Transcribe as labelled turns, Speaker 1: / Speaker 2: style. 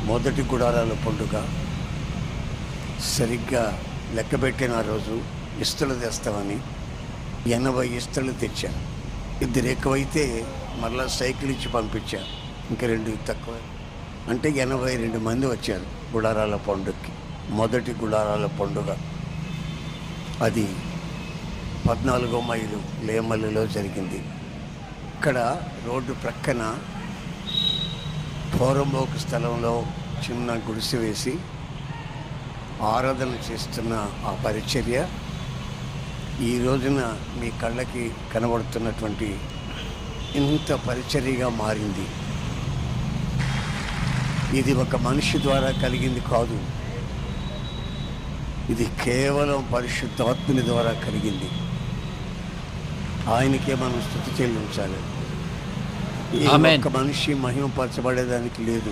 Speaker 1: మొదటి గుడారాల పండుగ సరిగ్గా లెక్కబెట్టిన రోజు ఇస్తలు తెస్తామని 80 ఇస్తలు తెచ్చాను. ఇద్దరు ఎక్కువైతే మళ్ళీ సైకిల్ ఇచ్చి పంపించాను. ఇంకా 2 తక్కువ, అంటే 82 మంది వచ్చారు గుడారాల పండుగకి. మొదటి గుడారాల పండుగ అది 14వ మైలు లేమల్లిలో జరిగింది. ఇక్కడ రోడ్డు ప్రక్కన పోరంబోకు స్థలంలో చిన్న గుడిసె వేసి ఆరాధన చేస్తున్న ఆ పరిచర్య ఈ రోజున మీ కళ్ళకి కనబడుతున్నటువంటి ఇంత పరిచర్యగా మారింది. ఇది ఒక మనిషి ద్వారా కలిగింది కాదు, ఇది కేవలం పరిశుద్ధాత్ముని ద్వారా కలిగింది. ఆయనకే మనం స్తుతి చెల్లించాలి. ఒక మనిషి మహిమపరచబడేదానికి లేదు.